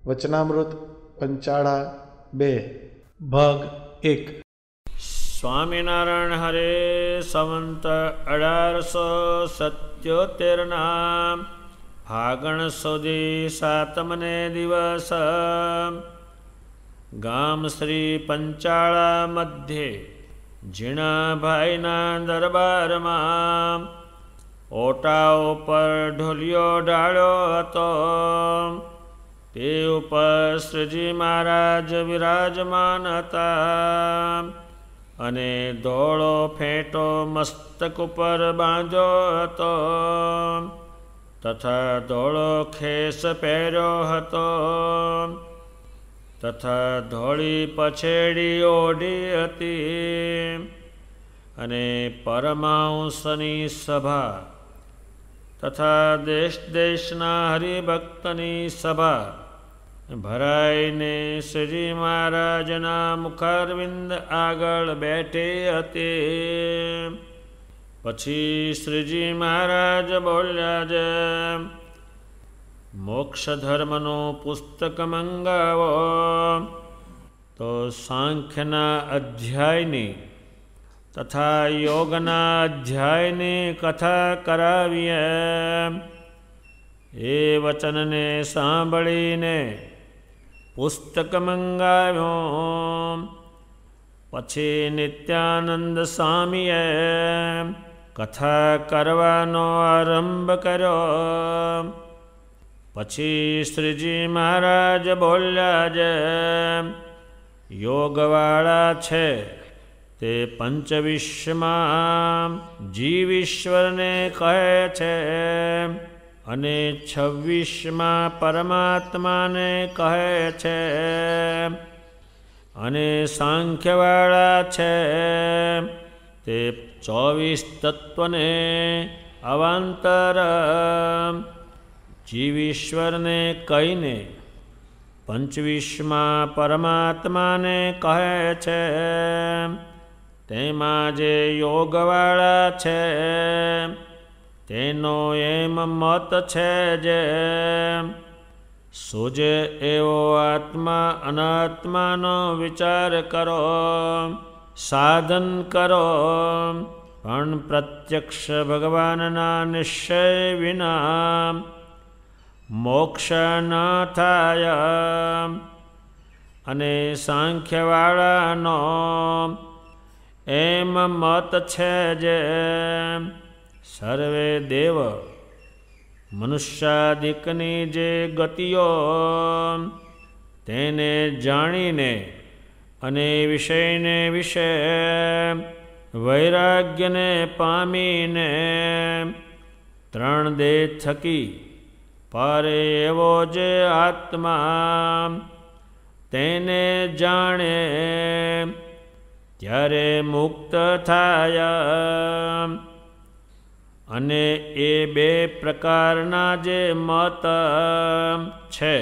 વચનામૃત પંચાળા 2 ભાગ 1. સ્વામિનારાયણ હરે સંવંત 1877 ફાગણ સુધી સાતમને દિવસ ગામ શ્રી પંચાળા મધ્યે ઝીણાભાઈના દરબારમાં ઓટા ઉપર ઢોલિયો ઢાળ્યો હતો. તે ઉપર શ્રીજી મહારાજ વિરાજમાન હતા અને ધોળો ફેંટો મસ્તક ઉપર બાંધ્યો હતો તથા ધોળો ખેસ પહેર્યો હતો તથા ધોળી પછેડી ઓઢી હતી અને પરમાંસની સભા તથા દેશ દેશના હરિભક્તની સભા ભરાઈને શ્રીજી મહારાજના મુખારવિંદ આગળ બેઠી હતી. પછી શ્રીજી મહારાજ બોલ્યા છે, મોક્ષ ધર્મનું પુસ્તક મંગાવો. તો સાંખ્યના અધ્યાયની તથા યોગના અધ્યાયની કથા કરાવીએ. એ વચનને સાંભળીને પુસ્તક મંગાવ્યો. પછી નિત્યાનંદ સ્વામીએ કથા કરવાનો આરંભ કર્યો. પછી શ્રીજી મહારાજ બોલ્યા છે, યોગવાળા છે તે પંચવિશ્વમાં જીવ ઈશ્વરને કહે છે અને 26માં પરમાત્માને કહે છે. અને સાંખ્યવાળા છે તે 24 તત્વને અવાંતર જીવ ઈશ્વરને કહીને 25માં પરમાત્માને કહે છે. તેમાં જે યોગવાળા છે તેનો એમ મત છે જે સૂજે એવો આત્મા અનાત્માનો વિચાર કરો, સાધન કરો, પણ પ્રત્યક્ષ ભગવાનના નિશ્ચય વિના મોક્ષ ન થાય. અને સાંખ્યવાળાનો એમ મત છે જે સર્વે દેવ મનુષ્યાદિકની જે ગતિઓ તેને જાણીને અને વિષયને વિશે વૈરાગ્યને પામીને 3 દેહ થકી પારે એવો જે આત્મા તેને જાણે ત્યારે મુક્ત થાય. અને એ 2 પ્રકારના જે મત છે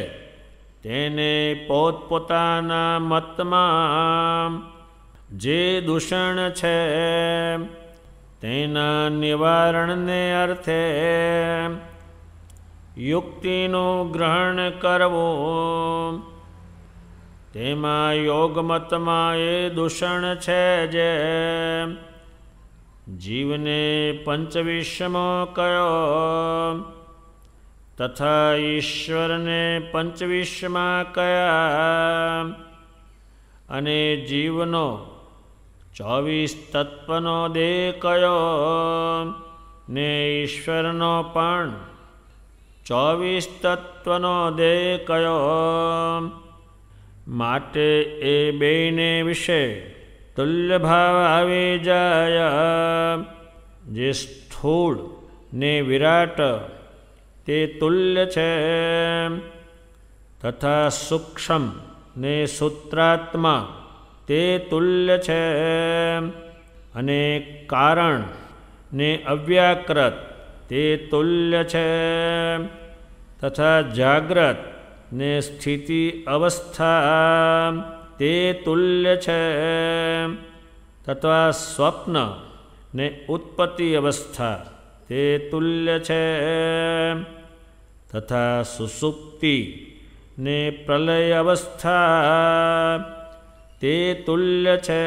તેને પોતપોતાના મતમાં જે દૂષણ છે તેના નિવારણને અર્થે યુક્તિનું ગ્રહણ કરવું. તેમાં યોગમતમાં એ દૂષણ છે જે જીવને પંચવિશ્વમો કયો તથા ઈશ્વરને પંચવિશ્વમાં કયા અને જીવનો 24 તત્વનો દેહ કયો ને ઈશ્વરનો પણ 24 તત્વનો દેહ કયો. માટે એ બેયને વિશે તુલ્ય ભાવ આવી જાય. જે સ્થૂળ ને વિરાટ તે તુલ્ય છે તથા સૂક્ષ્મ ને સૂત્રાત્મા તે તુલ્ય છે. અને કારણ ને અવ્યાકૃત તે તુલ્ય છે તથા જાગ્રત ને સ્થિતિ અવસ્થા તે તુલ્ય છે તથા સ્વપ્ન ને ઉત્પત્તિ અવસ્થા તે તુલ્ય છે તથા સુષુપ્તિ ને પ્રલય અવસ્થા તે તુલ્ય છે.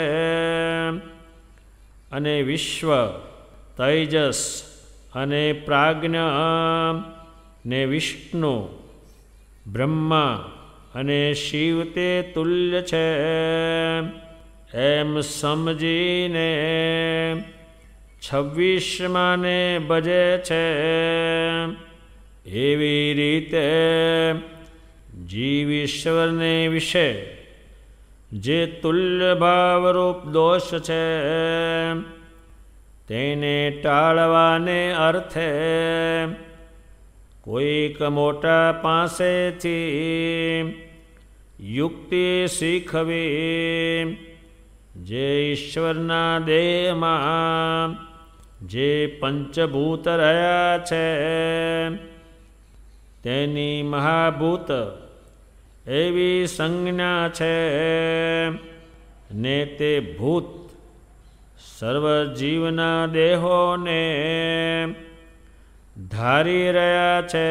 અને વિશ્વ, તૈજસ અને પ્રાજ્ઞ ને વિષ્ણુ, બ્રહ્મા અને શિવ તે તુલ્ય છે. એમ સમજીને 26 ને ભજે છે. એવી રીતે જીવ ઈશ્વરને વિશે જે તુલ્ય ભાવરૂપ દોષ છે તેને ટાળવાને અર્થે કોઈક મોટા પાસેથી યુક્તિ શીખવી. જે ઈશ્વરના દેહમાં જે પંચભૂત રહ્યા છે તેની મહાભૂત એવી સંજ્ઞા છે. ને તે ભૂત સર્વ જીવના દેહોને ધારી રહ્યા છે.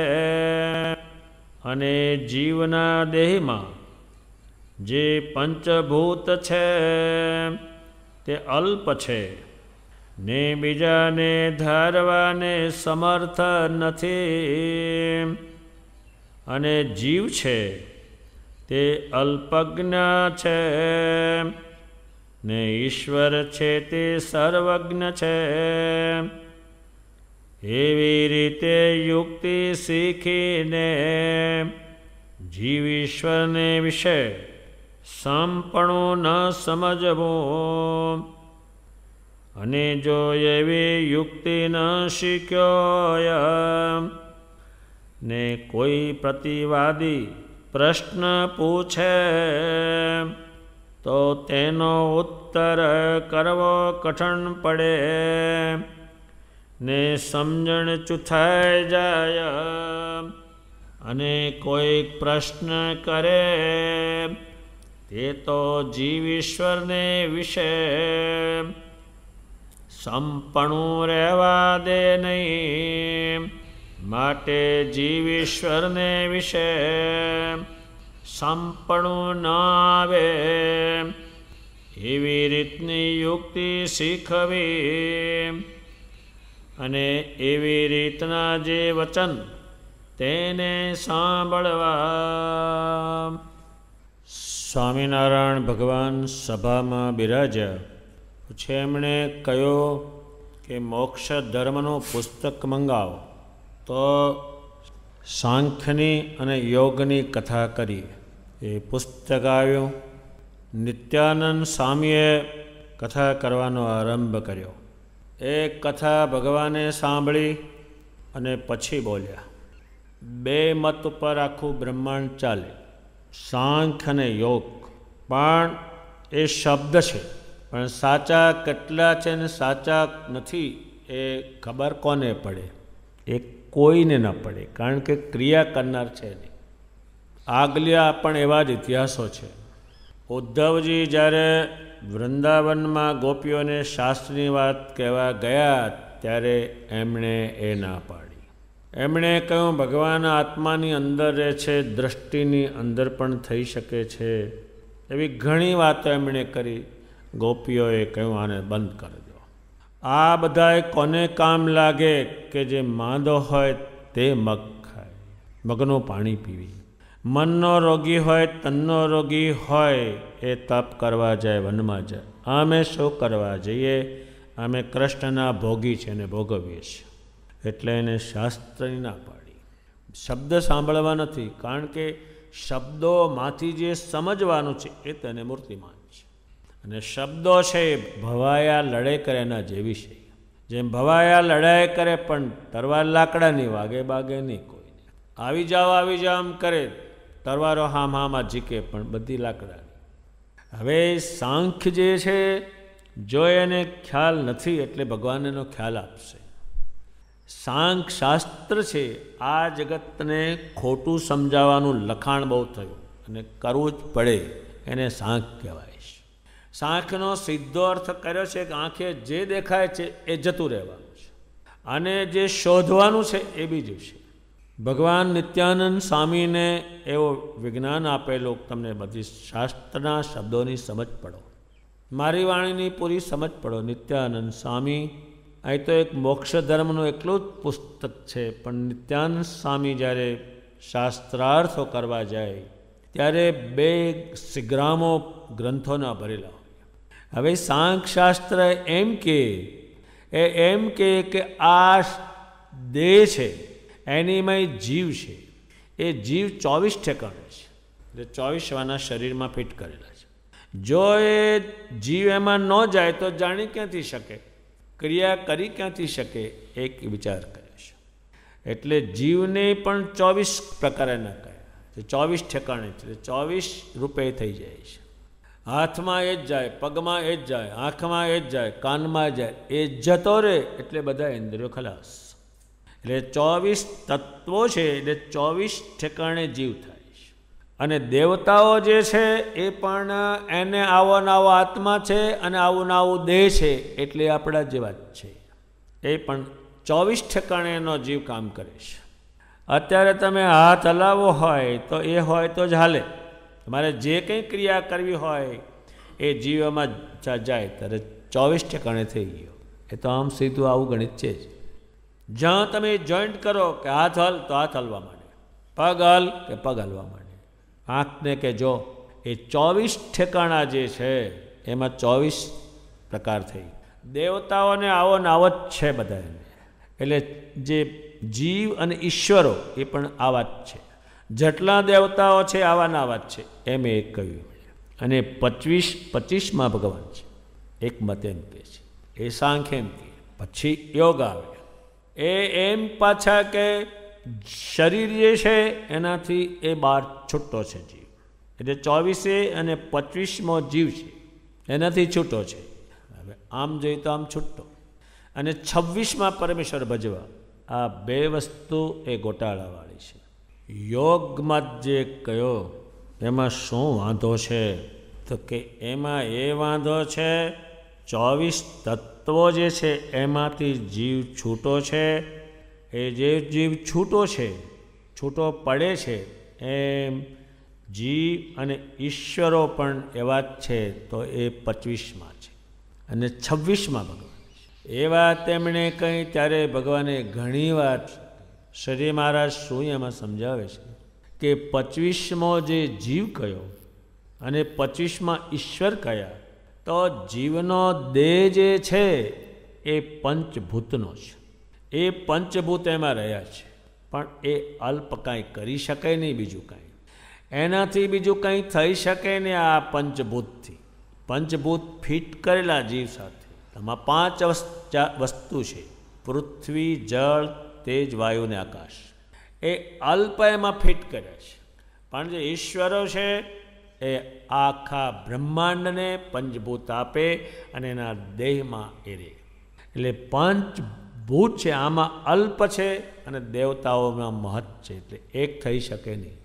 અને જીવના દેહમાં જે પંચભૂત છે તે અલ્પ છે ને બીજાને ધારવાને સમર્થ નથી. અને જીવ છે તે અલ્પજ્ઞ છે ને ઈશ્વર છે તે સર્વજ્ઞ છે. એવી રીતે યુક્તિ શીખીને જીવ ઈશ્વરને વિશે સંપણું ન સમજવું. અને જો એવી યુક્તિ ન શીખ્યો ને કોઈ પ્રતિવાદી પ્રશ્ન પૂછે તો તેનો ઉત્તર કરવો કઠણ પડે ને સમજણ ચૂથાઈ જાય. અને કોઈક પ્રશ્ન કરે તે તો જીવ ઈશ્વરને વિશે સંપણું રહેવા દે નહીં. માટે જીવ ઈશ્વરને વિશે સંપણું ન આવે એવી રીતની યુક્તિ શીખવી. અને એવી રીતના જે વચન તેને સાંભળવા. સ્વામિનારાયણ ભગવાન સભામાં બિરાજ્યા. પછી એમણે કહ્યું કે મોક્ષ ધર્મનું પુસ્તક મંગાવો. તો સાંખ્યની અને યોગની કથા કરી. એ પુસ્તક આવ્યું. નિત્યાનંદ સ્વામીએ કથા કરવાનો આરંભ કર્યો. એ કથા ભગવાને સાંભળી અને પછી બોલ્યા. 2 મત ઉપર આખું બ્રહ્માંડ ચાલે, સાંખ્ય અને યોગ. પણ એ શબ્દ છે, પણ સાચા કેટલા છે ને સાચા નથી એ ખબર કોને પડે? એ કોઈને ન પડે, કારણ કે ક્રિયા કરનાર છે નહીં. આગલ્યા પણ એવા જ ઇતિહાસો છે. ઉદ્ધવજી જ્યારે વૃંદાવનમાં ગોપીઓને શાસ્ત્રની વાત કહેવા ગયા ત્યારે એમણે એ ના પાડી. એમણે કહ્યું ભગવાન આત્માની અંદર રહે છે, દૃષ્ટિની અંદર પણ થઈ શકે છે. એવી ઘણી વાતો એમણે કરી. ગોપીઓએ કહ્યું આને બંધ કરી દો. આ બધાએ કોને કામ લાગે કે જે માંદો હોય તે મગ ખાય, મગનું પાણી પીવી. મનનો રોગી હોય, તનનો રોગી હોય એ તપ કરવા જાય, વનમાં જાય. અમે શું કરવા જઈએ? અમે કૃષ્ણના ભોગી છે અને ભોગવીએ છીએ. એટલે એને શાસ્ત્રની ના પાડી. શબ્દ સાંભળવા નથી, કારણ કે શબ્દોમાંથી જે સમજવાનું છે એ તેને મૂર્તિમાન છે. અને શબ્દો છે એ ભવાયા લડાઈ કરે એના જેવી છે. જેમ ભવાયા લડાઈ કરે પણ તરવાર લાકડાની વાગે બાગે નહીં કોઈને. આવી જાઓ આમ કરે, તરવારો હામાં ઝીકે પણ બધી લાકડાની. હવે સાંખ્ય જે છે, જો એને ખ્યાલ નથી એટલે ભગવાન એનો ખ્યાલ આપશે. સાંખ્ય શાસ્ત્ર છે, આ જગતને ખોટું સમજાવવાનું લખાણ બહુ થયું અને કરવું જ પડે. એને સાંખ્ય કહેવાય છે. સાંખ્યનો સીધો અર્થ કર્યો છે કે આંખે જે દેખાય છે એ જતું રહેવાનું છે, અને જે શોધવાનું છે એ બીજું છે. ભગવાન નિત્યાનંદ સ્વામીને એવો વિજ્ઞાન આપેલું તમને બધી શાસ્ત્રના શબ્દોની સમજ પડો, મારી વાણીની પૂરી સમજ પડો. નિત્યાનંદ સ્વામી અહીં તો એક મોક્ષ ધર્મનું એકલું જ પુસ્તક છે, પણ નિત્યાનંદ સ્વામી જ્યારે શાસ્ત્રાર્થો કરવા જાય ત્યારે 2 સિગ્રામો ગ્રંથોના ભરેલા. હવે સાંખ્યશાસ્ત્ર એમ કે આ દેહ છે એનીમય જીવ છે, એ જીવ 24 ઠેકાણે છે, એટલે 24 વાના શરીરમાં ફિટ કરેલા છે. જો એ જીવ એમાં ન જાય તો જાણી ક્યાંથી શકે, ક્રિયા કરી ક્યાંથી શકે, એક વિચાર કરે છે. એટલે જીવને પણ 24 પ્રકારના કયા, 24 ઠેકાણે છે, 24 રૂપે થઈ જાય છે. હાથમાં એ જ જાય, પગમાં એ જ જાય, આંખમાં એ જ જાય, કાનમાં જાય, એ જતો રહે એટલે બધા ઇન્દ્રિયો ખલાસ. એટલે 24 તત્વો છે, એટલે 24 ઠેકાણે જીવ થાય છે. અને દેવતાઓ જે છે એ પણ એને આવો ને આવો આત્મા છે અને આવું ને આવું દેહ છે, એટલે આપણા જેવા જ છે. એ પણ 24 ઠેકાણે એનો જીવ કામ કરે છે. અત્યારે તમે હાથ હલાવવો હોય તો એ હોય તો જ હાલે. તમારે જે કંઈ ક્રિયા કરવી હોય એ જીવમાં જાય ત્યારે 24 ઠેકાણે થઈ ગયો. એ તો આમ સીધું આવું ગણિત છે જ. જ્યાં તમે જોઈન્ટ કરો કે હાથ હલ તો હાથ હલવા માંડે, પગ હલ કે પગ હલવા માંડે, આંખને કે જો, એ 24 ઠેકાણા જે છે એમાં 24 પ્રકાર થઈ. દેવતાઓને આવો ને આવો જ છે બધા. એટલે જે જીવ અને ઈશ્વરો એ પણ આવા જ છે. જેટલા દેવતાઓ છે આવા ને આવા જ છે એમ એક કહ્યું. અને 25માં ભગવાન છે, એક મત એમ કહે છે, એ સાંખ્ય એમ કહે. પછી યોગ આવે, એ એમ પાછા કે શરીર જે છે એનાથી એ બહાર છૂટો છે જીવ. એટલે 24 અને 25મો જીવ છે એનાથી છૂટો છે. હવે આમ જોઈએ તો આમ છૂટો. અને 26માં પરમેશ્વર ભજવા. આ 2 વસ્તુ એ ગોટાળાવાળી છે. યોગમાં જે કયો એમાં શું વાંધો છે, તો કે એમાં એ વાંધો છે 24 તત્વો જે છે એમાંથી જીવ છૂટો છે. એ જે જીવ છૂટો છે, છૂટો પડે છે, એમ જીવ અને ઈશ્વરો પણ એવા જ છે. તો એ 25માં છે અને 26માં ભગવાન. એ વાત તેમણે કહી ત્યારે ભગવાને ઘણી વાર શ્રી મહારાજ શું એમાં સમજાવે છે કે 25મો જે જીવ કયો અને 25માં ઈશ્વર કયા, તો જીવનો દેહ જે છે એ પંચભૂતનો છે. એ પંચભૂત એમાં રહ્યા છે, પણ એ અલ્પ કાંઈ કરી શકે નહીં. બીજું કાંઈ એનાથી બીજું કંઈ થઈ શકે નહીં. આ પંચભૂતથી, પંચભૂત ફિટ કરેલા જીવ સાથે આમાં 5 વસ્તુ છે: પૃથ્વી, જળ, તેજ, વાયુ ને આકાશ. એ અલ્પ એમાં ફિટ કર્યા છે. પણ જે ઈશ્વરો છે એ આખા બ્રહ્માંડને પંચભૂત આપે અને એના દેહમાં એ રહે. એટલે પંચભૂત છે આમાં અલ્પ છે અને દેવતાઓમાં મહત છે, એટલે એક થઈ શકે નહીં.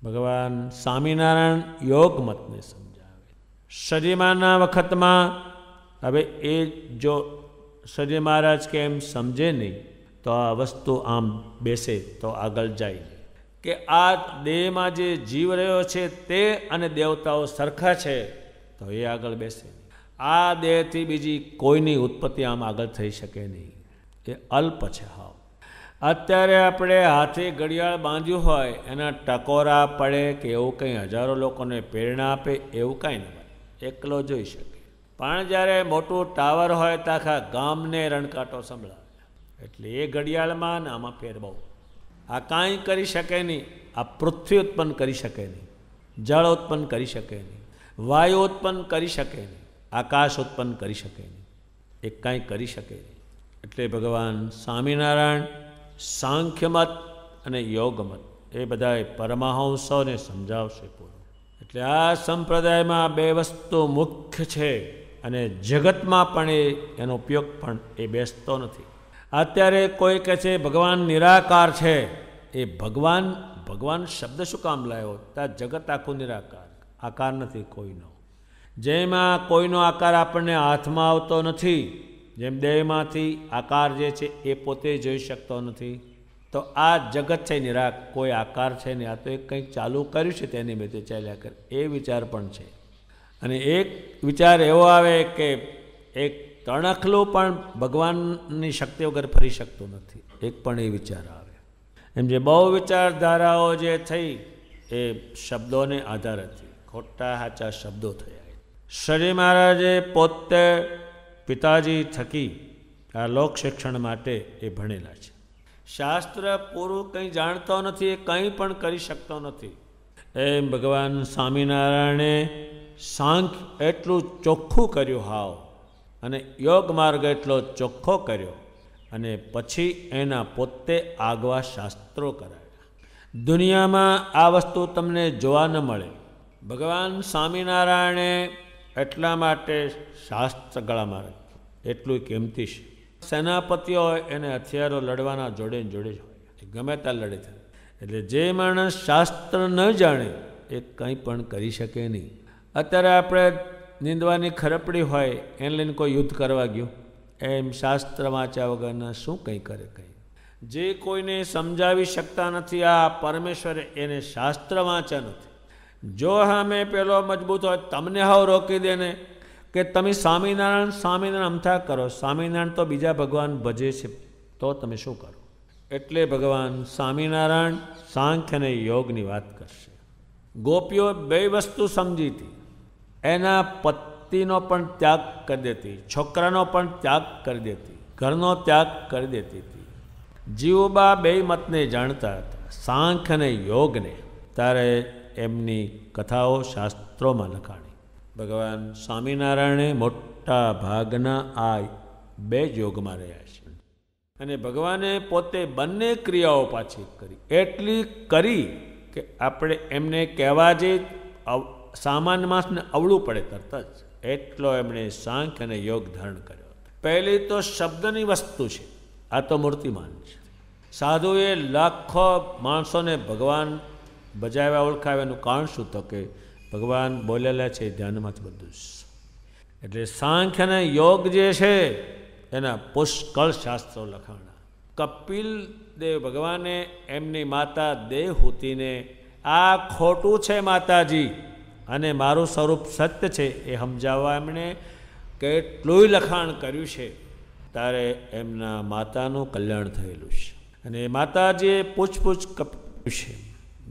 ભગવાન સ્વામિનારાયણ યોગ મતને સમજાવે. સજીમાના વખતમાં હવે એ જો સજી મહારાજ કે એમ સમજે નહીં તો આ વસ્તુ આમ બેસે તો આગળ જાય નહીં. કે આ દેહમાં જે જીવ રહ્યો છે તે અને દેવતાઓ સરખા છે તો એ આગળ બેસે નહીં. આ દેહથી બીજી કોઈની ઉત્પત્તિ આમ આગળ થઈ શકે નહીં. એ અલ્પ છે. હાવ અત્યારે આપણે હાથે ઘડિયાળ બાંધ્યું હોય, એના ટકોરા પડે કે એવું કંઈ હજારો લોકોને પ્રેરણા આપે એવું કાંઈ ન બને, એકલો જોઈ શકે. પણ જ્યારે મોટું ટાવર હોય તો આખા ગામને રણકાટો સંભળાવે. એટલે એ ઘડિયાળમાં ને આમાં ફેર બહુ. આ કાંઈ કરી શકે નહીં. આ પૃથ્વી ઉત્પન્ન કરી શકે નહીં, જળ ઉત્પન્ન કરી શકે નહીં, વાયુ ઉત્પન્ન કરી શકે નહીં, આકાશ ઉત્પન્ન કરી શકે નહીં. એ કાંઈ કરી શકે નહીં. એટલે ભગવાન સ્વામિનારાયણ સાંખ્યમત અને યોગમત એ બધાએ પરમહંસોને સમજાવશે પૂરું. એટલે આ સંપ્રદાયમાં 2 વસ્તુ મુખ્ય છે અને જગતમાં પણ એનો ઉપયોગ પણ એ બેસતો નથી. અત્યારે કોઈ કહે છે ભગવાન નિરાકાર છે. એ ભગવાન શબ્દ શું કામ લાવ્યો? ત્યાં જગત આખું નિરાકાર, આકાર નથી કોઈનો. જેમાં કોઈનો આકાર આપણને હાથમાં આવતો નથી, જેમ દેહમાંથી આકાર જે છે એ પોતે જોઈ શકતો નથી, તો આ જગત છે નિરાક, કોઈ આકાર છે ને, આ તો એક કંઈક ચાલુ કર્યું છે તેની મેં તે ચાલ્યા કરે, એ વિચાર પણ છે. અને એક વિચાર એવો આવે કે એક તણખલું પણ ભગવાનની શક્તિ વગર ફરી શકતું નથી, એક પણ એ વિચાર આવે. એમ જે બહુ વિચારધારાઓ જે થઈ એ શબ્દોને આધાર હતી, ખોટા સાચા શબ્દો થયા. શ્રી મહારાજે પોતે પિતાજી થકી આ લોક શિક્ષણ માટે એ ભણેલા છે. શાસ્ત્ર પૂરું કંઈ જાણતો નથી, એ કંઈ પણ કરી શકતો નથી. એમ ભગવાન સ્વામિનારાયણે સાંખ્ય એટલું ચોખ્ખું કર્યું હાવ, અને યોગ માર્ગ એટલો ચોખ્ખો કર્યો, અને પછી એના પોતે આગવા શાસ્ત્રો કરાવ્યા. દુનિયામાં આ વસ્તુ તમને જોવા ન મળે. ભગવાન સ્વામિનારાયણે એટલા માટે શાસ્ત્ર ગળામાં રાખ્યું, એટલું કિંમતી છે. સેનાપતિઓ હોય એને હથિયારો લડવાના જોડે જોડે જ હોય, એ ગમે ત્યાં લડે થાય. એટલે જે માણસ શાસ્ત્ર ન જાણે એ કંઈ પણ કરી શકે નહીં. અત્યારે આપણે નિંદવાની ખરપડી હોય એને લઈને કોઈ યુદ્ધ કરવા ગયું, એમ શાસ્ત્ર વાંચ્યા વગરના શું કંઈ કરે કંઈ. જે કોઈને સમજાવી શકતા નથી આ પરમેશ્વરે, એને શાસ્ત્ર વાંચ્યા નથી. જો સામે પેલો મજબૂત હોય તમને હાવ રોકી દે ને કે તમે સ્વામિનારાયણ અમથા કરો, સ્વામિનારાયણ તો બીજા ભગવાન ભજે છે, તો તમે શું કરો? એટલે ભગવાન સ્વામિનારાયણ સાંખ્ય અને યોગની વાત કરશે. ગોપીઓ બે વસ્તુ સમજી હતી, એના પતિનો પણ ત્યાગ કરી દેતી, છોકરાનો પણ ત્યાગ કરી દેતી, ઘરનો ત્યાગ કરી દેતી હતી. જીવબા બે મતને જાણતા હતા, સાંખ્ય અને યોગને. ત્યારે એમની કથાઓ શાસ્ત્રોમાં લખાણી. ભગવાન સ્વામિનારાયણે મોટા ભાગના આ બે જ યોગમાં રહ્યા છે. અને ભગવાને પોતે બંને ક્રિયાઓ પાછી કરી, એટલી કરી કે આપણે એમને કહેવા જે સામાન્ય માણસને અવળું પડે તરત જ, એટલો એમણે સાંખ્ય અને યોગ ધારણ કર્યો. પહેલી તો શબ્દની વસ્તુ છે, આ તો મૂર્તિમાન છે. સાધુએ લાખો માણસોને ભગવાન બજાવ્યા ઓળખાવ્યાનું કારણ શું? તો કે ભગવાન બોલેલા છે ધ્યાનમાંથી બધું જ. એટલે સાંખ્ય અને યોગ જે છે એના પુષ્કળ શાસ્ત્રો લખાણા. કપિલ દેવ ભગવાને એમની માતા દેવહૂતિને આ ખોટું છે માતાજી અને મારું સ્વરૂપ સત્ય છે એ સમજાવવા એમણે કેટલું લખાણ કર્યું છે. ત્યારે એમના માતાનું કલ્યાણ થયેલું છે. અને માતાજીએ પૂછપૂછ કર્યું છે.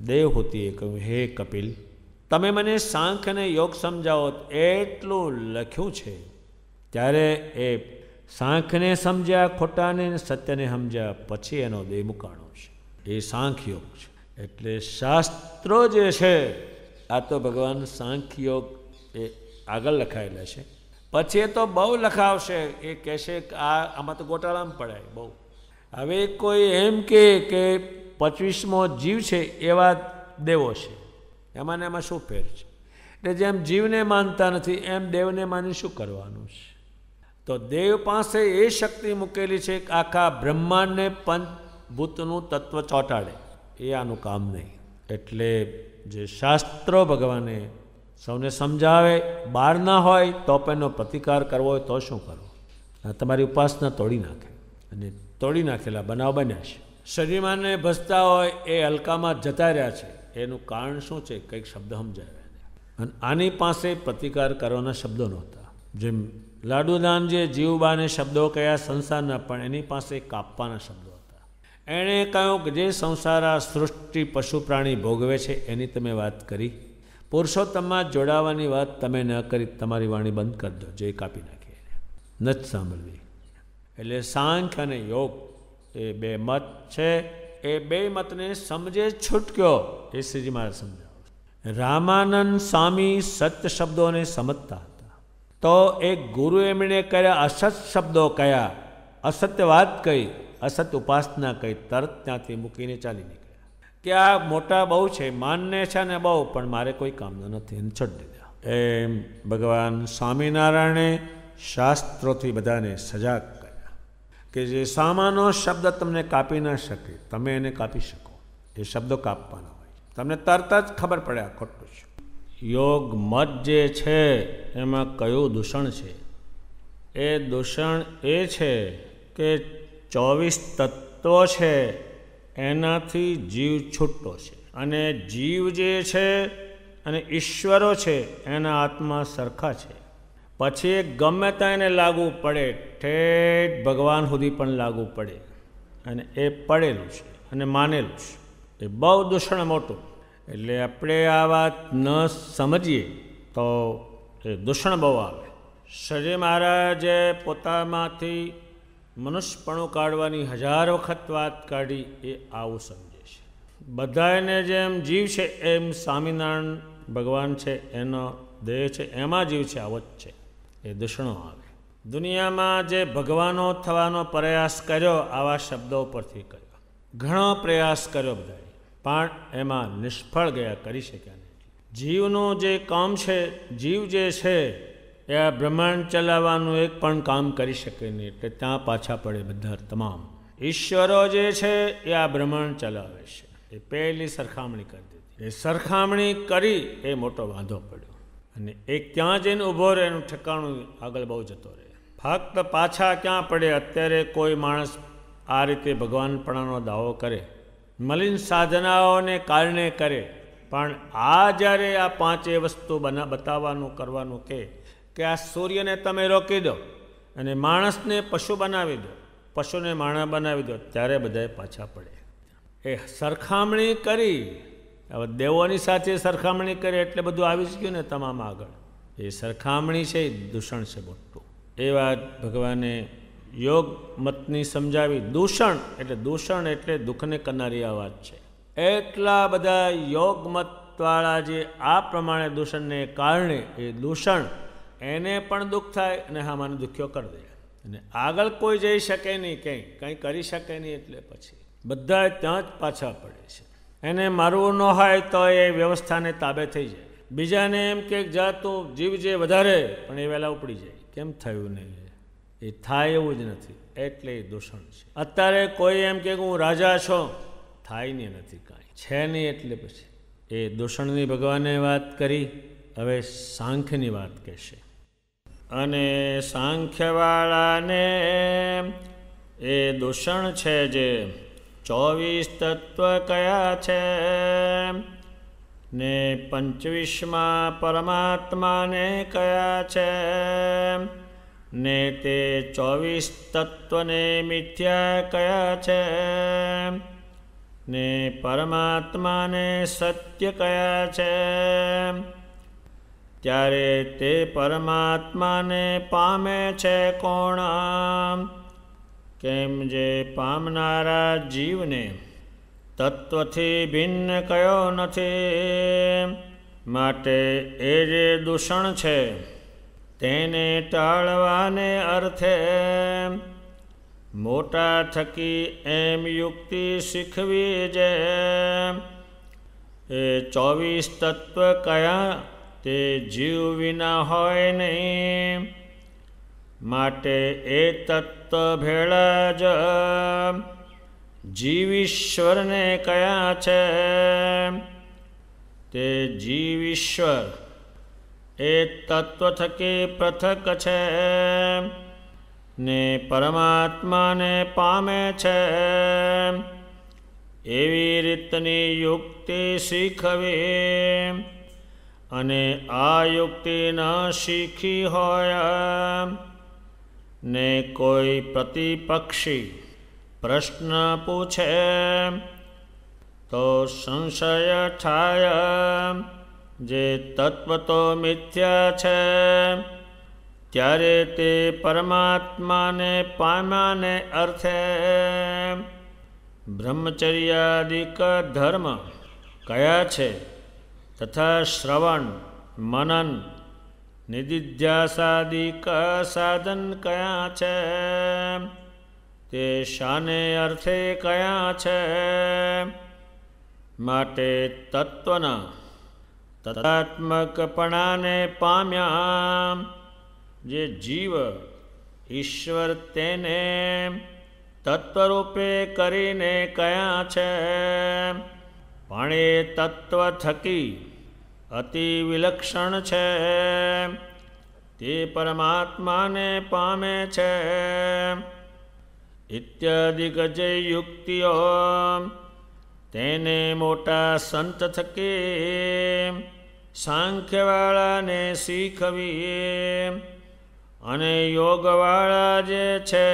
દેવહૂતિએ કહ્યું, હે કપિલ, તમે મને સાંખ્ય અને યોગ સમજાવો. એટલું લખ્યું છે. ત્યારે એ સાંખ્યને સમજ્યા ખોટાને, સત્યને સમજ્યા પછી એનો દેહ મુકાણો છે. એ સાંખ્ય યોગ છે. એટલે શાસ્ત્રો જે છે આ તો ભગવાન સાંખ્ય યોગ એ આગળ લખાયેલા છે. પછી એ તો બહુ લખાવશે, એ કહેશે કે આમાં તો ગોટાળામાં પડાય બહુ. હવે કોઈ એમ કે 25મો જીવ છે એવા દેવો છે, એમાં ને એમાં શું ફેર છે? એટલે જેમ જીવને માનતા નથી એમ દેવને માની શું કરવાનું છે? તો દેવ પાસે એ શક્તિ મૂકેલી છે કે આખા બ્રહ્માંડને પંચભૂતનું તત્વ ચોંટાડે. એ આનું કામ નહીં. એટલે જે શાસ્ત્રો ભગવાને સૌને સમજાવે, બહાર ના હોય તો પણ એનો પ્રતિકાર કરવો હોય તો શું કરવો? તમારી ઉપાસના તોડી નાખે, અને તોડી નાખેલા બનાવ બન્યા છે. શરીરમાંને ભસતા હોય એ હલકામાં જતા રહ્યા છે. એનું કારણ શું છે? કંઈક શબ્દ સમજાવ્યા. અને આની પાસે પ્રતિકાર કરવાના શબ્દો નહોતા. જેમ લાડુદાનજીએ જીવબાને શબ્દો કયા સંસારના, પણ એની પાસે કાપવાના શબ્દો હતા. એણે કહ્યું કે જે સંસાર આ સૃષ્ટિ પશુ પ્રાણી ભોગવે છે એની તમે વાત કરી, પુરુષોત્તમમાં જોડાવાની વાત તમે ન કરી, તમારી વાણી બંધ કરી દો, જે કાપી નાખી એને નથી સાંભળવી. એટલે સાંખ્ય અને યોગ એ બે મત છે. એ બે મતને સમજે છૂટક્યો એ શ્રીજી મહારાજ સમજાવે. રામાનંદ સ્વામી સત્ય શબ્દોને સમજતા હતા, તો એક ગુરુ એમણે કર્યા અસત શબ્દો કયા, અસત્ય વાત કહી, અસત્ય ઉપાસના કહી, તરત ત્યાંથી મૂકીને ચાલી નીકળ્યા કે આ મોટા બહુ છે, માનને છે ને બહુ, પણ મારે કોઈ કામનું નથી, એને છોડી દીધા. એમ ભગવાન સ્વામિનારાયણે શાસ્ત્રોથી બધાને સજાગ કર્યા કે જે સામાનો શબ્દ તમને કાપી ના શકે, તમે એને કાપી શકો. એ શબ્દો કાપવાના હોય, તમને તરત જ ખબર પડે આ ખોટું છે. યોગ મત જે છે એમાં કયું દૂષણ છે? એ દૂષણ એ છે કે 24 તત્વો છે એનાથી જીવ છૂટો છે. અને જીવ જે છે અને ઈશ્વરો છે એના આત્મા સરખા છે. પછી ગમે ત્યાં એને લાગુ પડે, ઠેઠ ભગવાન સુધી પણ લાગુ પડે, અને એ પડેલું છે અને માનેલું છે. એ બહુ દૂષણ મોટું. એટલે આપણે આ વાત ન સમજીએ તો એ દૂષણ બહુ આવે. શ્રીજી મહારાજે પોતામાંથી મનુષ્યપણું કાઢવાની 1000 વખત વાત કાઢી. એ આવું સમજે છે. બધાને જેમ જીવ છે એમ સ્વામિનારાયણ ભગવાન છે, એનો દેહ છે, એમાં જીવ છે, આવો જ છે. એ દૂષણો આવે. દુનિયામાં જે ભગવાનો થવાનો પ્રયાસ કર્યો, આવા શબ્દો પરથી કર્યો, ઘણો પ્રયાસ કર્યો બધાએ, પણ એમાં નિષ્ફળ ગયા, કરી શક્યા નહીં. જીવનું જે કામ છે, જીવ જે છે એ આ બ્રહ્માંડ ચલાવવાનું એક પણ કામ કરી શકે નહીં. એટલે ત્યાં પાછા પડે બધા તમામ. ઈશ્વરો જે છે એ આ બ્રહ્માંડ ચલાવે છે. એ પહેલી સરખામણી કરી દીધી. એ સરખામણી કરી એ મોટો વાંધો પડ્યો. અને એક ત્યાં જઈને ઊભો રહે, એનું ઠેકાણું આગળ બહુ જતો રહે. ફક્ત પાછા ક્યાં પડે? અત્યારે કોઈ માણસ આ રીતે ભગવાનપણાનો દાવો કરે, મલિન સાધનાઓને કારણે કરે, પણ આ જ્યારે આ 5 વસ્તુ બતાવવાનું કરવાનું કે આ સૂર્યને તમે રોકી દો અને માણસને પશુ બનાવી દો, પશુને માણસ બનાવી દો, ત્યારે બધાએ પાછા પડે. એ સરખામણી કરી. હવે દેવોની સાથે સરખામણી કરી એટલે બધું આવી જ ગયું ને તમામ આગળ. એ સરખામણી છે એ દૂષણ છે મોટું. એ વાત ભગવાને યોગ મતની સમજાવી. દૂષણ એટલે દુઃખને કરનારી આ વાત છે. એટલા બધા યોગ મતવાળા જે આ પ્રમાણે દૂષણને કારણે એ દૂષણ એને પણ દુઃખ થાય અને હામાને દુખ્યો કરી દે. અને આગળ કોઈ જઈ શકે નહીં, કંઈ કરી શકે નહીં. એટલે પછી બધા ત્યાં જ પાછા પડે છે. એને મારવું ન હોય તો એ વ્યવસ્થાને તાબે થઈ જાય. બીજાને એમ કે જાતું જીવ જે વધારે, પણ એ વહેલા ઉપડી જાય. કેમ થયું નહીં? એ થાય એવું જ નથી. એટલે એ દૂષણ છે. અત્યારે કોઈ એમ કે હું રાજા છું, થાય નહીં, નથી, કાંઈ છે નહીં. એટલે પછી એ દૂષણની ભગવાને વાત કરી. હવે સાંખ્યની વાત કહેશે. અને સાંખ્યવાળાને એ દૂષણ છે જે 24 તત્વ કયા છે ને 25માં પરમાત્માને કયા છે ને તે 24 તત્વને મિથ્યા કયા છે ને પરમાત્માને સત્ય કયા છે, ત્યારે તે પરમાત્માને પામે છે કોણ? કેમ જે પામનારા જીવને તત્વથી ભિન્ન કયો નથી. માટે એ જે દૂષણ છે તેને ટાળવાને અર્થે મોટા થકી એમ યુક્તિ શીખવી જે. એ 24 તત્વ કયા? તે જીવ વિના હોય નહીં. માટે એ તત્વ ભેળા જ જીવીશ્વરને કયા છે? તે જીવીશ્વર એ તત્વ થકી પૃથક છે ને પરમાત્માને પામે છે. એવી રીતની યુક્તિ શીખવી. અને આ યુક્તિ ન શીખી હોય ને કોઈ પ્રતિપક્ષી પ્રશ્ન પૂછે તો સંશય થાય. જે તત્વ તો મિથ્યા છે, ત્યારે તે પરમાત્માને પામ્યાને અર્થે બ્રહ્મચર્યાદિક ધર્મ કયા છે? તથા શ્રવણ, મનન, નિધિધ્યાસાદિક સાધન કયા છે? તે શાને અર્થે કયા છે? માટે તત્વના તદાત્મકપણાને પામ્યા જે જીવ ઈશ્વર તેને તત્વરૂપે કરીને કયા છે? પણ એ તત્વ થકી અતિ વિલક્ષણ છે. તે પરમાત્માને પામે છે. ઇત્યાદિક જે યુક્તિઓ તેને મોટા સંત થકી સાંખ્યવાળાને શીખવીએ. અને યોગવાળા જે છે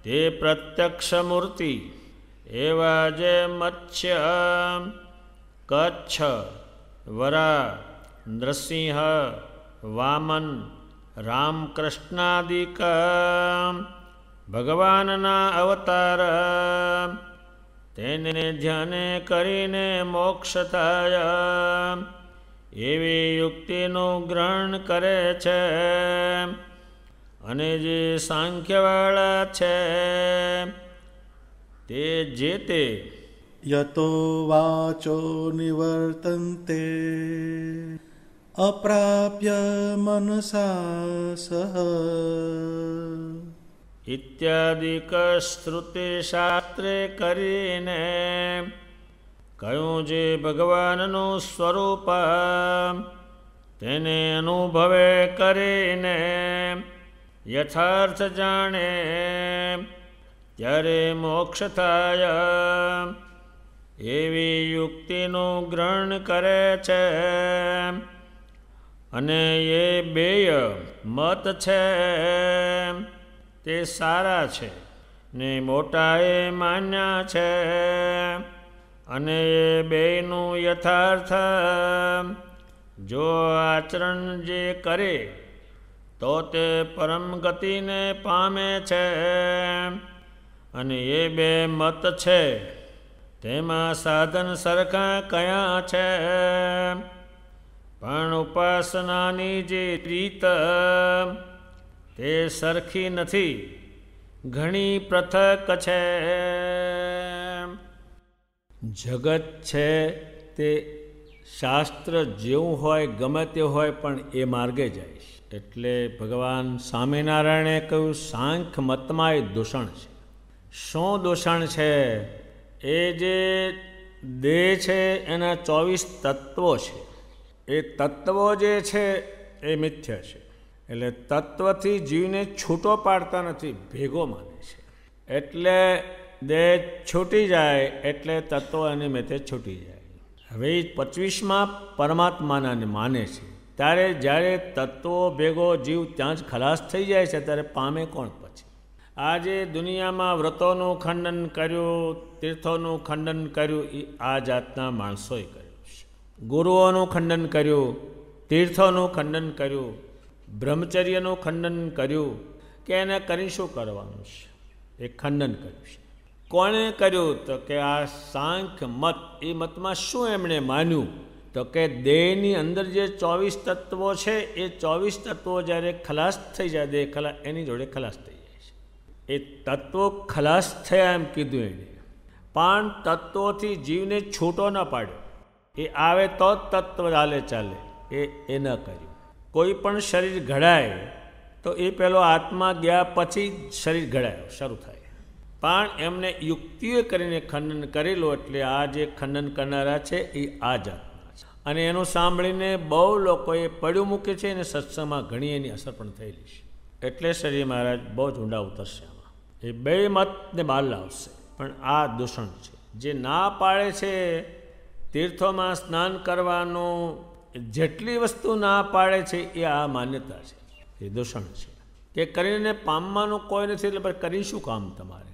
તે પ્રત્યક્ષ મૂર્તિ એવા જે મત્સ્ય, કચ્છ, વરા, નૃસિંહ, વામન, રામકૃષ્ણાદિક ભગવાનના અવતાર તેને ધ્યાને કરીને મોક્ષ થાય એવી યુક્તિનું ગ્રહણ કરે છે. અને જે સાંખ્યવાળા છે તે જે તે યતો વાચો નિવર્તન્તે અપ્રાપ્ય મનસા સહ ઇત્યાદિક શ્રુતિ શાસ્ત્રે કરીને કયું જે ભગવાનનું સ્વરૂપ તેને અનુભવે કરીને યથાર્થ જાણે ત્યારે મોક્ષ થાય એવી યુક્તિનું ગ્રહણ કરે છે. અને એ બેય મત છે તે સારા છે ને મોટાએ માન્યા છે. અને એ બેયનું યથાર્થ જો આચરણ જે કરે તો તે પરમ ગતિને પામે છે. અને એ બે મત છે તેમાં સાધન સરખા કયા છે, પણ ઉપાસનાની જે રીત તે સરખી નથી, ઘણી પૃથક છે. જગત છે તે શાસ્ત્ર જેવું હોય ગમે તે હોય પણ એ માર્ગે જાય છે. એટલે ભગવાન સ્વામિનારાયણે કહ્યું સાંખ્ય મતમાં એ દૂષણ છે. શું દૂષણ છે? એ જે દેહ છે એના 24 તત્વો છે. એ તત્વો જે છે એ મિથ્ય છે. એટલે તત્વથી જીવને છૂટો પાડતા નથી, ભેગો માને છે. એટલે દેહ છૂટી જાય એટલે તત્વો એની મેતે છૂટી જાય. હવે 25માં પરમાત્માને માને છે ત્યારે જ્યારે તત્વો ભેગો જીવ ત્યાં જ ખલાસ થઈ જાય છે ત્યારે પામે કોણ પછી? આજે દુનિયામાં વ્રતોનું ખંડન કર્યું, તીર્થોનું ખંડન કર્યું, એ આ જાતના માણસોએ કર્યું છે. ગુરુઓનું ખંડન કર્યું, તીર્થોનું ખંડન કર્યું, બ્રહ્મચર્યનું ખંડન કર્યું કે એને કરી શું કરવાનું છે? એ ખંડન કર્યું છે. કોણે કર્યું? તો કે આ સાંખ્ય મત. એ મતમાં શું એમણે માન્યું? તો કે દેહની અંદર જે 24 તત્વો છે એ 24 તત્વો જ્યારે ખલાસ થઈ જાય, દેહ ખલાસ, એની જોડે ખલાસ થઈ જાય છે. એ તત્વો ખલાસ થયા એમ કીધું એણે, પણ તત્વોથી જીવને છૂટો ન પાડ્યો. એ આવે તો જ તત્વ ચાલે, એ ન કર્યું. કોઈ પણ શરીર ઘડાય તો એ પેલો આત્મા ગયા પછી શરીર ઘડાયો શરૂ થાય. પણ એમને યુક્તિઓ કરીને ખંડન કરેલું. એટલે આ જે ખંડન કરનારા છે એ આ જાતના છે. અને એનું સાંભળીને બહુ લોકોએ પડ્યું મૂકે છે અને સત્સંગમાં ઘણી એની અસર પણ થયેલી છે. એટલે શ્રી મહારાજ બહુ જ ઊંડા ઉતરશે આમાં. એ બે મતને બહાર લાવશે. પણ આ દૂષણ છે. જે ના પાડે છે તીર્થોમાં સ્નાન કરવાનું, જેટલી વસ્તુ ના પાડે છે એ આ માન્યતા છે, એ દૂષણ છે. કે કરીને પામવાનું કોઈ નથી, એટલે પણ કરી શું કામ તમારે?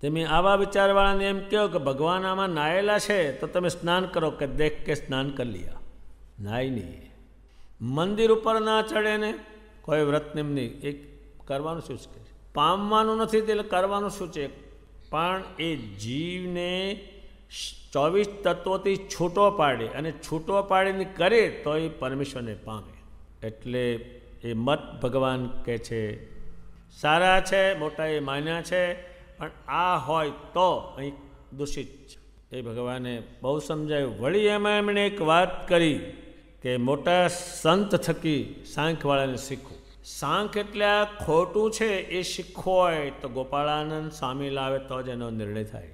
તમે આવા વિચારવાળાને એમ કહો કે ભગવાન આમાં નાયેલા છે તો તમે સ્નાન કરો, કે દેખ કે સ્નાન કરી લિયા. નાય નહીં. મંદિર ઉપર ના ચડે ને કોઈ વ્રત નિમની, એ કરવાનું શું છે? પામવાનું નથી એટલે કરવાનું શું છે? પણ એ જીવને 24 તત્વોથી છૂટો પાડે, અને છૂટો પાડીને કરે તો એ પરમેશ્વરને પામે. એટલે એ મત ભગવાન કહે છે સારા છે, મોટા એ માન્યા છે, પણ આ હોય તો અહીં દૂષિત છે. એ ભગવાને બહુ સમજાયું. વળી એમાં એમણે એક વાત કરી કે મોટા સંત થકી સાંખ્યવાળાને શીખવું. સાંખ એટલે આ ખોટું છે એ શીખવું હોય તો ગોપાળાનંદ સ્વામી લાવે તો જ એનો નિર્ણય થાય.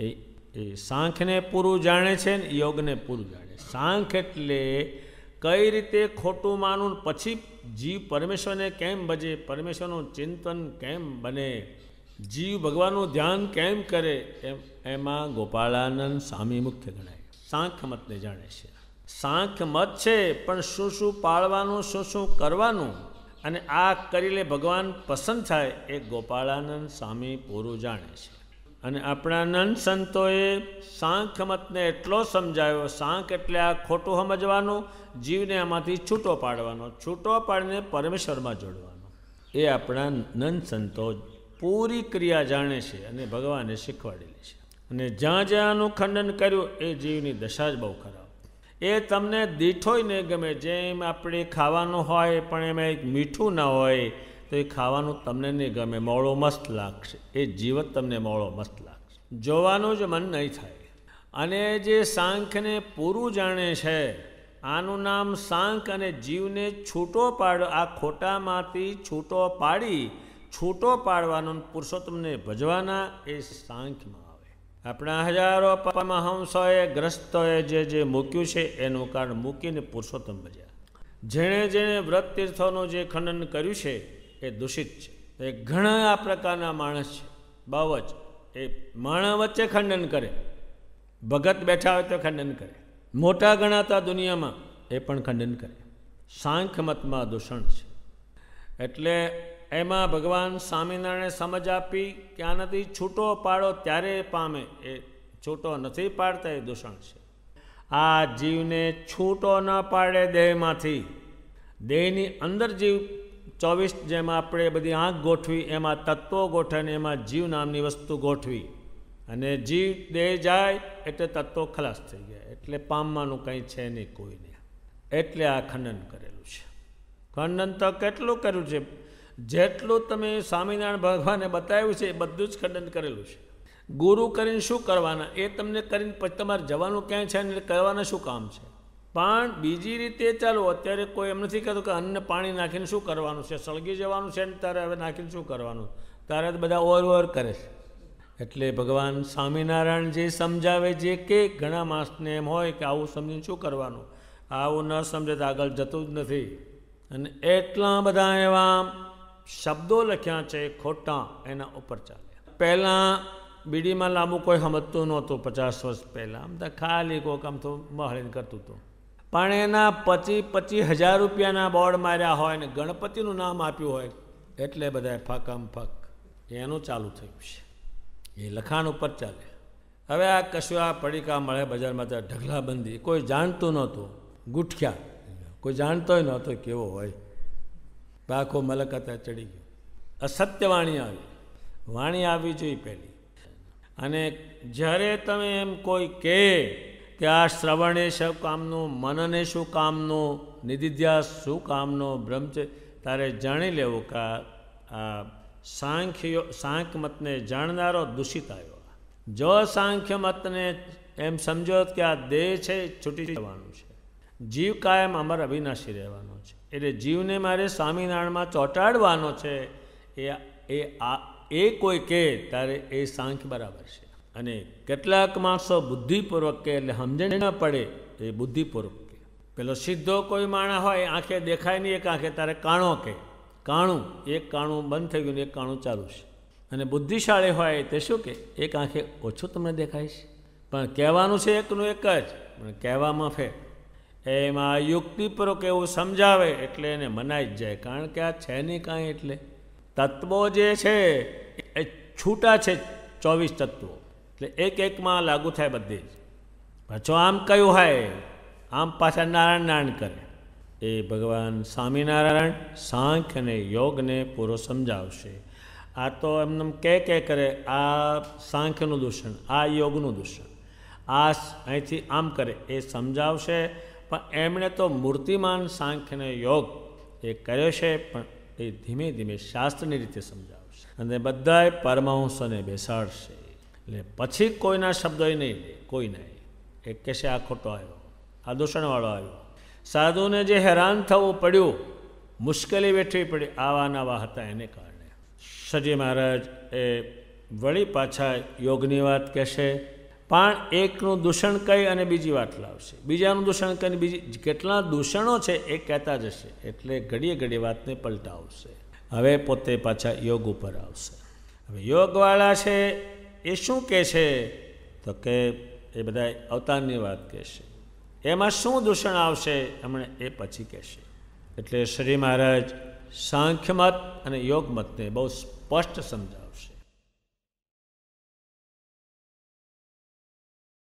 એ સાંખને પૂરું જાણે છે ને યોગને પૂરું જાણે. સાંખ એટલે કઈ રીતે ખોટું માનવું, પછી જીવ પરમેશ્વરને કેમ ભજે, પરમેશ્વરનું ચિંતન કેમ બને, જીવ ભગવાનનું ધ્યાન કેમ કરે એમાં ગોપાળાનંદ સ્વામી મુખ્ય ગણાય. સાંખ્ય મતને જાણે છે. સાંખ્ય મત છે, પણ શું શું પાળવાનું, શું શું કરવાનું અને આ કરી લે ભગવાન પસંદ થાય એ ગોપાળાનંદ સ્વામી પૂરું જાણે છે. અને આપણા નંદ સંતોએ સાંખ્ય મતને એટલો સમજાવ્યો. સાંખ એટલે આ ખોટું સમજવાનું, જીવને આમાંથી છૂટો પાડવાનો, છૂટો પાડીને પરમેશ્વરમાં જોડવાનો. એ આપણા નંદ સંતો પૂરી ક્રિયા જાણે છે અને ભગવાને શીખવાડેલી છે. અને જ્યાં જ્યાં આનું ખંડન કર્યું એ જીવની દશા જ બહુ ખરાબ. એ તમને દીઠોય નહીં ગમે. જેમ આપણે ખાવાનું હોય પણ એમાં એક મીઠું ના હોય તો એ ખાવાનું તમને નહીં ગમે, મોળો મસ્ત લાગશે. એ જીવત તમને મોળો મસ્ત લાગશે, જોવાનું જ મન નહીં થાય. અને જે સાંખ્યને પૂરું જાણે છે, આનું નામ સાંખ. અને જીવને છૂટો પાડો, આ ખોટામાંથી છૂટો પાડી, છૂટો પાડવાનો, પુરુષોત્તમને ભજવાના, એ સાંખ્યમાં આવે. આપણા હજારો પરમહંસોએ ગ્રસ્તોએ જે મૂક્યું છે એનું કારણ મૂકીને પુરુષોત્તમ ભજ્યા. જેણે જેણે વ્રત તીર્થોનું જે ખંડન કર્યું છે એ દૂષિત છે. એ ઘણા આ પ્રકારના માણસ છે, બહુ જ. એ માણસ વચ્ચે ખંડન કરે, ભગત બેઠા હોય તો ખંડન કરે, મોટા ગણાતા દુનિયામાં એ પણ ખંડન કરે. સાંખ્ય મતમાં દૂષણ છે. એટલે એમાં ભગવાન સ્વામિનારાયણે સમજ આપી કે આનાથી છૂટો પાડો ત્યારે પામે. એ છૂટો નથી પાડતા એ દૂષણ છે. આ જીવને છૂટો ન પાડે દેહમાંથી, દેહની અંદર જીવ 24, જેમાં આપણે બધી આંખ ગોઠવી એમાં તત્વો ગોઠવીને એમાં જીવ નામની વસ્તુ ગોઠવી, અને જીવ દેહ જાય એટલે તત્વો ખલાસ થઈ ગયા. એટલે પામવાનું કંઈ છે નહીં, કોઈ નહીં. એટલે આ ખંડન કરેલું છે. ખંડન તો કેટલું કર્યું છે, જેટલું તમે સ્વામિનારાયણ ભગવાને બતાવ્યું છે એ બધું જ ખંડન કરેલું છે. ગુરુ કરીને શું કરવાના, એ તમને કરીને પછી તમારે જવાનું ક્યાંય છે ને કરવાના શું કામ છે. પણ બીજી રીતે ચાલો, અત્યારે કોઈ એમ નથી કહેતું કે અન્ન પાણી નાખીને શું કરવાનું છે, સળગી જવાનું છે ને તારે હવે નાખીને શું કરવાનું, તારે તો બધા ઓર કરે છે. એટલે ભગવાન સ્વામિનારાયણ જે સમજાવે, જે કે ઘણા માણસને એમ હોય કે આવું સમજીને શું કરવાનું, આવું ન સમજે તો આગળ જતું જ નથી. અને એટલા બધા એવા શબ્દો લખ્યા છે ખોટા, એના ઉપર ચાલે. પહેલાં બીડીમાં લાંબુ કોઈ સમજતું નહોતું. 50 વર્ષ પહેલાં આમ તો ખાલી કોક આમ તો મહાળીને કરતું હતું. પણ એના 25,000 રૂપિયાના બોર્ડ માર્યા હોય ને ગણપતિનું નામ આપ્યું હોય એટલે બધા ફાકામ ફાક એનું ચાલુ થયું છે. એ લખાણ ઉપર ચાલે. હવે આ કશું આ પડીકા મળે બજારમાં, તો ઢગલાબંધી, કોઈ જાણતું નહોતું. ગુઠિયા કોઈ જાણતોય નહોતો કેવો હોય. આખો મલકતા ચડી ગયો. અસત્ય વાણી આવી, વાણી આવવી જોઈએ પહેલી. અને જ્યારે તમે એમ કોઈ કહે કે આ શ્રવણે શું કામનું, મનને શું કામનું, નિધિધ્યાસ શું કામનું, બ્રહ્મચર્ય, તારે જાણી લેવું કે આ સાંખ્ય મતને જાણનારો દૂષિત આવ્યો. જો સાંખ્ય મતને એમ સમજો કે આ દેહ છે છૂટી જવાનું છે, જીવ કાયમ અમર અવિનાશી રહેવાનો છે, એટલે જીવને મારે સ્વામિનારાયણમાં ચોંટાડવાનો છે, એ કોઈ કહે ત્યારે એ સાંખ્ય બરાબર છે. અને કેટલાક માણસો બુદ્ધિપૂર્વક કે એટલે સમજણ ન પડે એ બુદ્ધિપૂર્વક કે. પેલો સીધો કોઈ માણસ હોય, આંખે દેખાય નહીં, એક આંખે તારે કાણો કે કાણું, એક કાણું બંધ થઈ ગયું ને એક કાણું ચાલુ છે. અને બુદ્ધિશાળી હોય તે શું કે એક આંખે ઓછું તમને દેખાય છે, પણ કહેવાનું છે એકનું એક જ, પણ કહેવામાં ફેર. એમાં યુક્તિપૂર્વક એવું સમજાવે એટલે એને મનાઈ જ જાય, કારણ કે આ છે નહીં કાંઈ. એટલે તત્વો જે છે એ છૂટા છે, 24 તત્વો, એટલે એક એકમાં લાગુ થાય બધી જ. પાછો આમ કયું હોય, આમ પાછા નારાયણ નારાયણ કરે. એ ભગવાન સ્વામિનારાયણ સાંખ્ય અને યોગને પૂરો સમજાવશે. આ તો એમને કે કરે, આ સાંખ્યનું દૂષણ, આ યોગનું દૂષણ, આ અહીંથી આમ કરે એ સમજાવશે. પણ એમણે તો મૂર્તિમાન સાંખ્યને યોગ એ કર્યો છે, પણ એ ધીમે ધીમે શાસ્ત્રની રીતે સમજાવશે અને બધાએ પરમહંસોને બેસાડશે. એટલે પછી કોઈના શબ્દો નહીં લે, કોઈ નહીં. એ કહેશે આ ખોટો આવ્યો, આ દૂષણવાળો આવ્યો. સાધુને જે હેરાન થવું પડ્યું, મુશ્કેલી વેઠવી પડી, આવા નવા હતા એને કારણે. સજી મહારાજ એ વળી પાછા યોગની વાત કહેશે, પણ એકનું દૂષણ કહી અને બીજી વાત લાવશે, બીજાનું દૂષણ કહીને બીજી કેટલા દૂષણો છે એ કહેતા જશે. એટલે ઘડીએ ઘડીએ વાતને પલટાવશે. હવે પોતે પાછા યોગ ઉપર આવશે. હવે યોગવાળા છે એ શું કહે છે તો કે એ બધા અવતારની વાત કહેશે, એમાં શું દૂષણ આવશે હમણાં એ પછી કહેશે. એટલે શ્રી મહારાજ સાંખ્યમત અને યોગમતને બહુ સ્પષ્ટ સમજાવશે.